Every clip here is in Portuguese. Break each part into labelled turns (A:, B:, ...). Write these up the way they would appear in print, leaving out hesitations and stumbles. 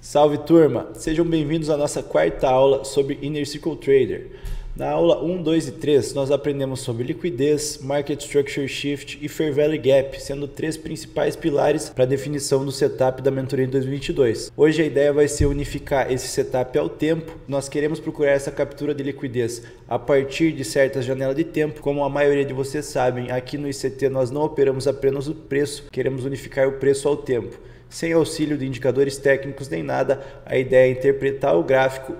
A: Salve turma, sejam bem-vindos à nossa quarta aula sobre Inner Circle Trader. Na aula 1, 2 e 3 nós aprendemos sobre liquidez, Market Structure Shift e Fair Value Gap, sendo três principais pilares para a definição do setup da mentoria em 2022. Hoje a ideia vai ser unificar esse setup ao tempo. Nós queremos procurar essa captura de liquidez a partir de certas janelas de tempo. Como a maioria de vocês sabem, aqui no ICT nós não operamos apenas o preço, queremos unificar o preço ao tempo. Sem auxílio de indicadores técnicos nem nada, a ideia é interpretar o gráfico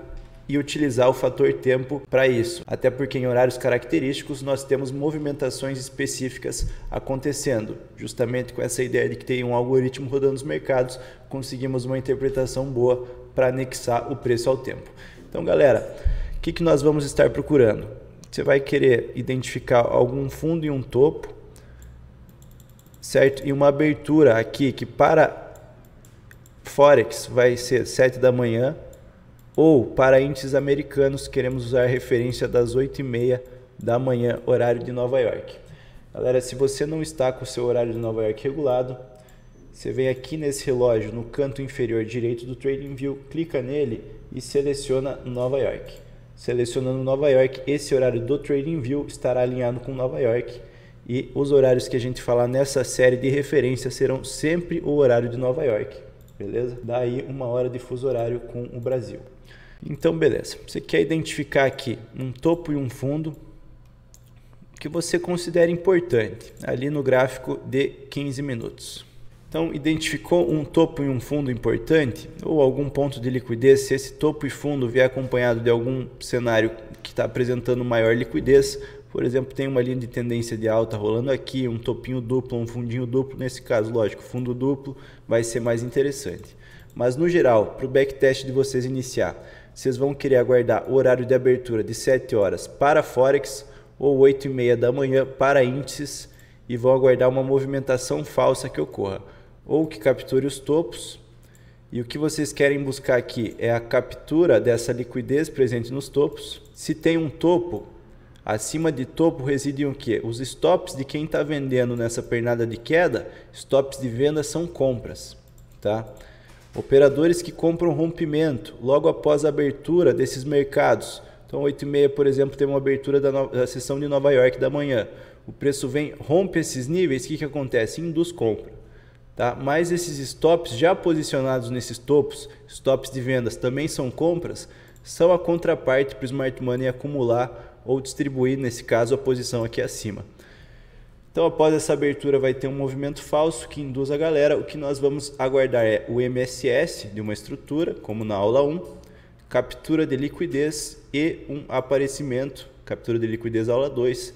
A: e utilizar o fator tempo para isso. Até porque em horários característicos nós temos movimentações específicas acontecendo. Justamente com essa ideia de que tem um algoritmo rodando nos mercados, conseguimos uma interpretação boa para anexar o preço ao tempo. Então galera, o que nós vamos estar procurando? Você vai querer identificar algum fundo e um topo, certo? E uma abertura aqui que para Forex vai ser 7 da manhã, ou para índices americanos queremos usar a referência das 8h30 da manhã, horário de Nova York. Galera, se você não está com o seu horário de Nova York regulado, você vem aqui nesse relógio no canto inferior direito do TradingView, clica nele e seleciona Nova York. Selecionando Nova York, esse horário do TradingView estará alinhado com Nova York e os horários que a gente falar nessa série de referência serão sempre o horário de Nova York, beleza? Daí uma hora de fuso horário com o Brasil. Então beleza, você quer identificar aqui um topo e um fundo que você considera importante ali no gráfico de 15 minutos. Então identificou um topo e um fundo importante ou algum ponto de liquidez. Se esse topo e fundo vier acompanhado de algum cenário que está apresentando maior liquidez, por exemplo, tem uma linha de tendência de alta rolando aqui, um topinho duplo, um fundinho duplo, nesse caso, lógico, fundo duplo vai ser mais interessante. Mas no geral, para o backtest de vocês iniciar, vocês vão querer aguardar o horário de abertura de 7 horas para Forex ou 8h30 da manhã para índices e vão aguardar uma movimentação falsa que ocorra, ou que capture os topos. E o que vocês querem buscar aqui é a captura dessa liquidez presente nos topos. Se tem um topo, acima de topo residem o quê? Os stops de quem está vendendo nessa pernada de queda. Stops de venda são compras, tá? Operadores que compram rompimento logo após a abertura desses mercados. Então 8h30, por exemplo, tem uma abertura da sessão de Nova York da manhã. O preço vem, rompe esses níveis, o que acontece? Induz compra. Tá? Mas esses stops já posicionados nesses topos, stops de vendas também são compras, são a contraparte para o Smart Money acumular ou distribuir, nesse caso, a posição aqui acima. Então, após essa abertura vai ter um movimento falso que induz a galera. O que nós vamos aguardar é o MSS de uma estrutura, como na aula 1, captura de liquidez e um aparecimento, captura de liquidez aula 2.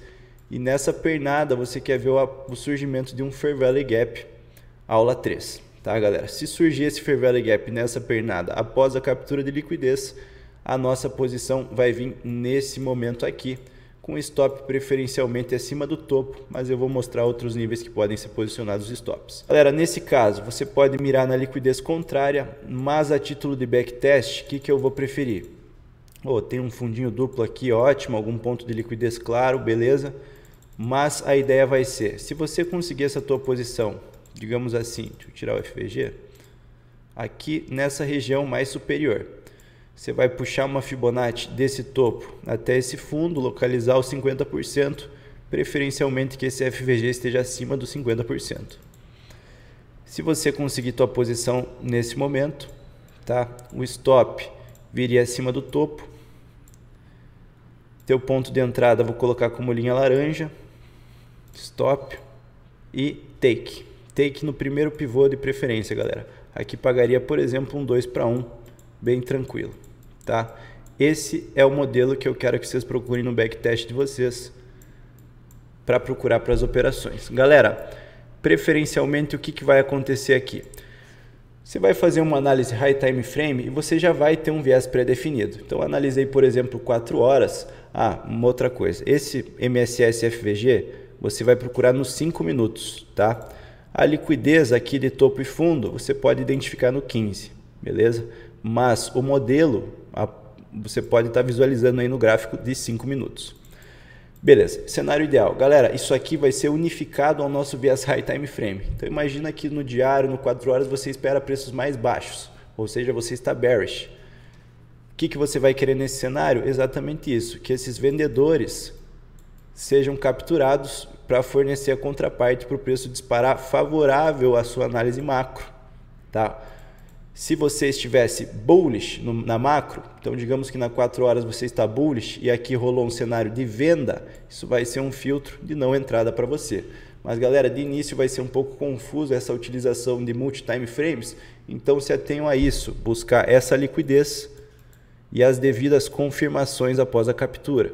A: E nessa pernada você quer ver o surgimento de um Fair Value Gap, aula 3. Tá, galera? Se surgir esse Fair Value Gap nessa pernada após a captura de liquidez, a nossa posição vai vir nesse momento aqui, com stop preferencialmente acima do topo, mas eu vou mostrar outros níveis que podem ser posicionados os stops. Galera, nesse caso, você pode mirar na liquidez contrária, mas a título de backtest, o que eu vou preferir? Tem um fundinho duplo aqui, ótimo, algum ponto de liquidez claro, beleza? Mas a ideia vai ser, se você conseguir essa tua posição, digamos assim, deixa eu tirar o FVG, aqui nessa região mais superior, você vai puxar uma Fibonacci desse topo até esse fundo, localizar os 50%, preferencialmente que esse FVG esteja acima dos 50%. Se você conseguir tua posição nesse momento, tá? O stop viria acima do topo. Teu ponto de entrada vou colocar como linha laranja, stop e take. Take no primeiro pivô de preferência, galera. Aqui pagaria, por exemplo, um 2-1, bem tranquilo, tá? Esse é o modelo que eu quero que vocês procurem no backtest de vocês para procurar para as operações. Galera, preferencialmente o que vai acontecer aqui? Você vai fazer uma análise high time frame e você já vai ter um viés pré-definido. Então analisei, por exemplo, 4 horas. Uma outra coisa, esse MSS FVG você vai procurar nos 5 minutos, tá? A liquidez aqui de topo e fundo você pode identificar no 15, beleza? Mas o modelo você pode estar visualizando aí no gráfico de 5 minutos. Beleza, cenário ideal. Galera, isso aqui vai ser unificado ao nosso viés high time frame. Então imagina que no diário, no 4 horas, você espera preços mais baixos. ou seja, você está bearish. O que você vai querer nesse cenário? Exatamente isso, que esses vendedores sejam capturados para fornecer a contraparte para o preço disparar favorável à sua análise macro, tá? Se você estivesse bullish na macro, então digamos que na 4 horas você está bullish e aqui rolou um cenário de venda, isso vai ser um filtro de não entrada para você. Mas galera, de início vai ser um pouco confuso essa utilização de multi-time frames, então se atenham a isso, buscar essa liquidez e as devidas confirmações após a captura.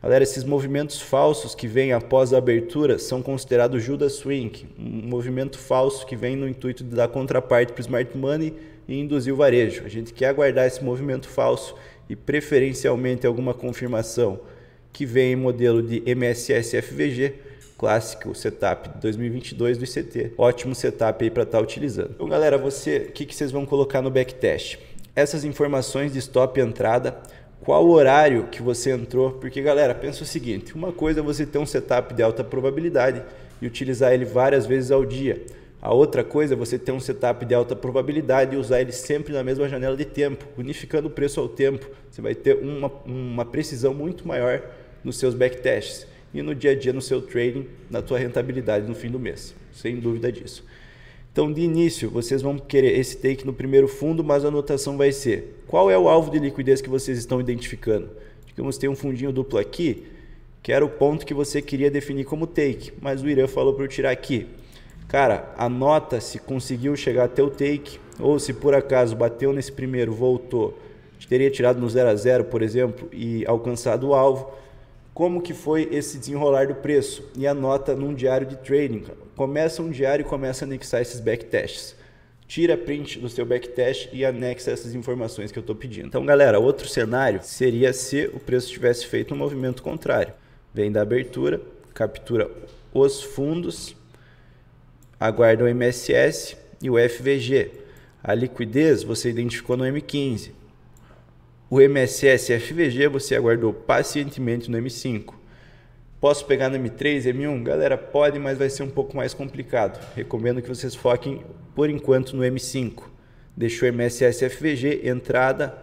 A: Galera, esses movimentos falsos que vêm após a abertura são considerados Judas Swing, um movimento falso que vem no intuito de dar contraparte para o Smart Money e induzir o varejo. A gente quer aguardar esse movimento falso e preferencialmente alguma confirmação que vem em modelo de MSS FVG, clássico setup de 2022 do ICT. Ótimo setup aí para estar utilizando. Então galera, o que vocês vão colocar no backtest? Essas informações de stop e entrada, qual horário que você entrou, porque galera, pensa o seguinte, uma coisa é você ter um setup de alta probabilidade e utilizar ele várias vezes ao dia, a outra coisa é você ter um setup de alta probabilidade e usar ele sempre na mesma janela de tempo, unificando o preço ao tempo, você vai ter uma precisão muito maior nos seus backtests e no dia a dia no seu trading, na tua rentabilidade no fim do mês, sem dúvida disso. Então, de início, vocês vão querer esse take no primeiro fundo, mas a anotação vai ser: qual é o alvo de liquidez que vocês estão identificando? Digamos, tem um fundinho duplo aqui, que era o ponto que você queria definir como take, mas o Irã falou para eu tirar aqui. Cara, anota se conseguiu chegar até o take, ou se por acaso bateu nesse primeiro, voltou, teria tirado no 0 a 0, por exemplo, e alcançado o alvo. Como que foi esse desenrolar do preço? E anota num diário de trading. Começa um diário e começa a anexar esses backtests. Tira print do seu backtest e anexa essas informações que eu estou pedindo. Então, galera, outro cenário seria se o preço tivesse feito um movimento contrário. Vem da abertura, captura os fundos, aguarda o MSS e o FVG. A liquidez você identificou no M15. O MSS e FVG você aguardou pacientemente no M5. Posso pegar no M3, M1? Galera, pode, mas vai ser um pouco mais complicado. Recomendo que vocês foquem, por enquanto, no M5. Deixou MSS e FVG, entrada,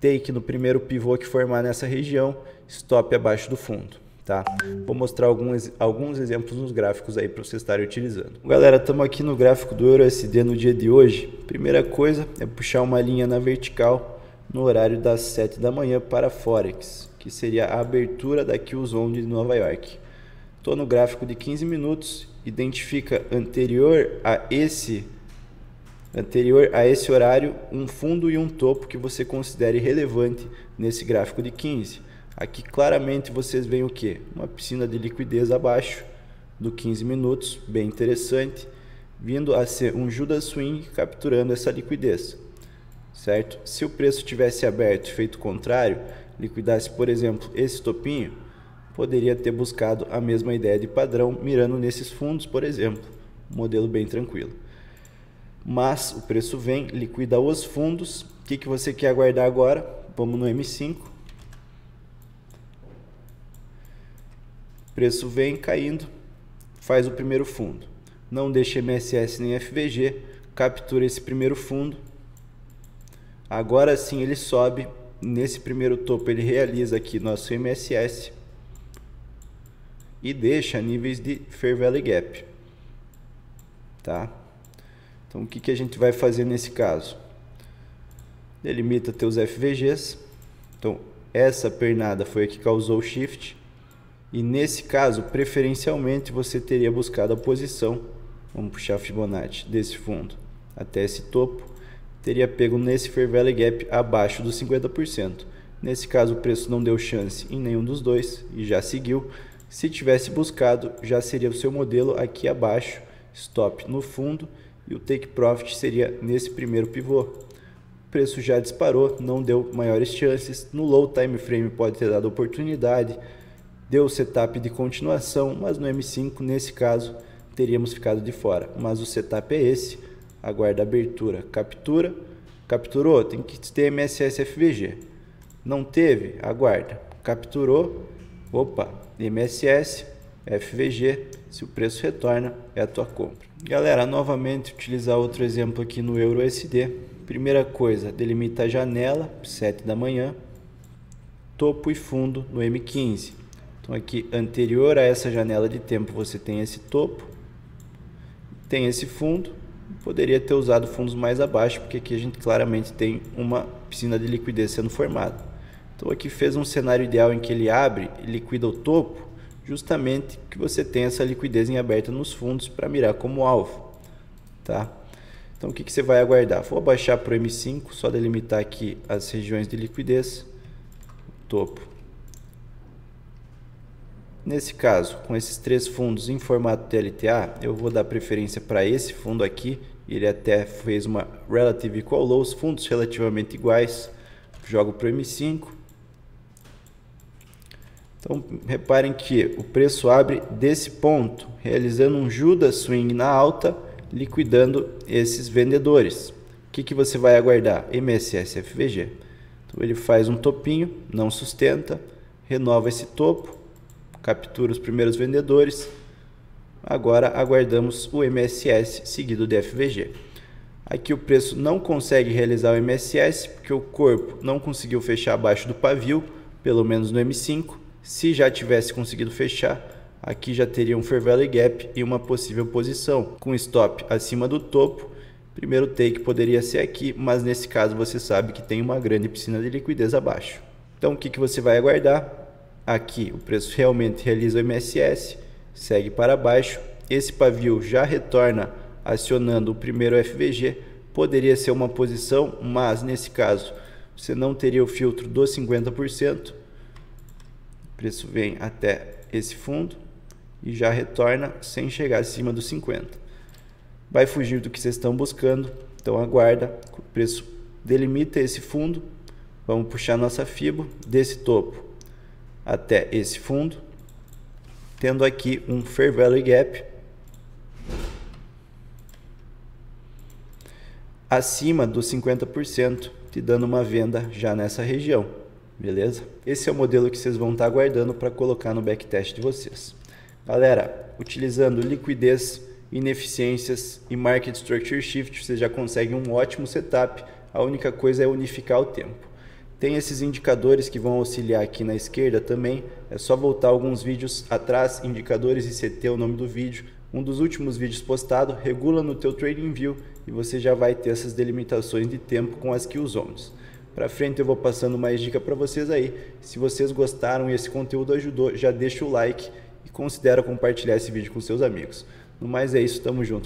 A: take no primeiro pivô que formar nessa região, stop abaixo do fundo. Tá? Vou mostrar alguns exemplos nos gráficos aí para vocês estarem utilizando. Galera, estamos aqui no gráfico do EURUSD no dia de hoje. Primeira coisa é puxar uma linha na vertical no horário das 7 da manhã para Forex, que seria a abertura da Q-Zone de Nova York. Estou no gráfico de 15 minutos, identifica anterior a esse horário um fundo e um topo que você considere relevante nesse gráfico de 15. Aqui claramente vocês veem o que? Uma piscina de liquidez abaixo do 15 minutos, bem interessante, vindo a ser um Judas Swing capturando essa liquidez. Certo? Se o preço tivesse aberto e feito o contrário, liquidasse, por exemplo, esse topinho, poderia ter buscado a mesma ideia de padrão, mirando nesses fundos, por exemplo. Um modelo bem tranquilo. Mas o preço vem, liquida os fundos. O que você quer aguardar agora? Vamos no M5. O preço vem caindo, faz o primeiro fundo. Não deixa MSS nem FVG, captura esse primeiro fundo. Agora sim ele sobe, nesse primeiro topo ele realiza aqui nosso MSS e deixa níveis de Fair Value Gap, tá? Então o que a gente vai fazer nesse caso? Delimita teus FVGs, então essa pernada foi a que causou o shift e nesse caso preferencialmente você teria buscado a posição, vamos puxar a Fibonacci desse fundo até esse topo, teria pego nesse Fair Value Gap abaixo dos 50%. Nesse caso o preço não deu chance em nenhum dos dois e já seguiu. Se tivesse buscado, já seria o seu modelo aqui abaixo, stop no fundo e o take profit seria nesse primeiro pivô. O preço já disparou, não deu maiores chances. No low time frame pode ter dado oportunidade, deu setup de continuação, mas no M5 nesse caso teríamos ficado de fora. Mas o setup é esse. Aguarda a abertura, captura, capturou, tem que ter MSS FVG, não teve, aguarda, capturou, opa, MSS, FVG, se o preço retorna, é a tua compra. Galera, novamente utilizar outro exemplo aqui no EURUSD. Primeira coisa, delimita a janela, 7 da manhã, topo e fundo no M15. Então aqui, anterior a essa janela de tempo, você tem esse topo, tem esse fundo. Poderia ter usado fundos mais abaixo, porque aqui a gente claramente tem uma piscina de liquidez sendo formada. Então aqui fez um cenário ideal em que ele abre e liquida o topo, justamente que você tem essa liquidez em aberta nos fundos para mirar como alvo, tá? Então o que você vai aguardar? Vou abaixar para o M5, só delimitar aqui as regiões de liquidez, topo. Nesse caso, com esses três fundos em formato TLTA, eu vou dar preferência para esse fundo aqui. Ele até fez uma Relative Equal Lows, fundos relativamente iguais. Jogo para o M5. Então, reparem que o preço abre desse ponto, realizando um Judas Swing na alta, liquidando esses vendedores. O que você vai aguardar? MSS FVG. Então, ele faz um topinho, não sustenta, renova esse topo, captura os primeiros vendedores. Agora aguardamos o MSS seguido de FVG. Aqui o preço não consegue realizar o MSS porque o corpo não conseguiu fechar abaixo do pavio, pelo menos no M5. Se já tivesse conseguido fechar, aqui já teria um Fair Value Gap e uma possível posição com stop acima do topo. Primeiro take poderia ser aqui, mas nesse caso você sabe que tem uma grande piscina de liquidez abaixo. Então o que você vai aguardar? Aqui o preço realmente realiza o MSS, segue para baixo. Esse pavio já retorna acionando o primeiro FVG. Poderia ser uma posição, mas nesse caso você não teria o filtro dos 50%. O preço vem até esse fundo e já retorna sem chegar acima dos 50%. Vai fugir do que vocês estão buscando, então aguarda. O preço delimita esse fundo. Vamos puxar nossa FIBO desse topo até esse fundo, tendo aqui um Fair Value Gap acima dos 50%, te dando uma venda já nessa região, beleza? Esse é o modelo que vocês vão estar aguardando para colocar no backtest de vocês. Galera, utilizando liquidez, ineficiências e Market Structure Shift, vocês já conseguem um ótimo setup. A única coisa é unificar o tempo. Tem esses indicadores que vão auxiliar aqui na esquerda também. É só voltar alguns vídeos atrás, indicadores ICT, o nome do vídeo. Um dos últimos vídeos postado, regula no teu TradingView e você já vai ter essas delimitações de tempo com as Kill Zones. Para frente eu vou passando mais dica para vocês aí. Se vocês gostaram e esse conteúdo ajudou, já deixa o like e considera compartilhar esse vídeo com seus amigos. No mais é isso, tamo junto, galera.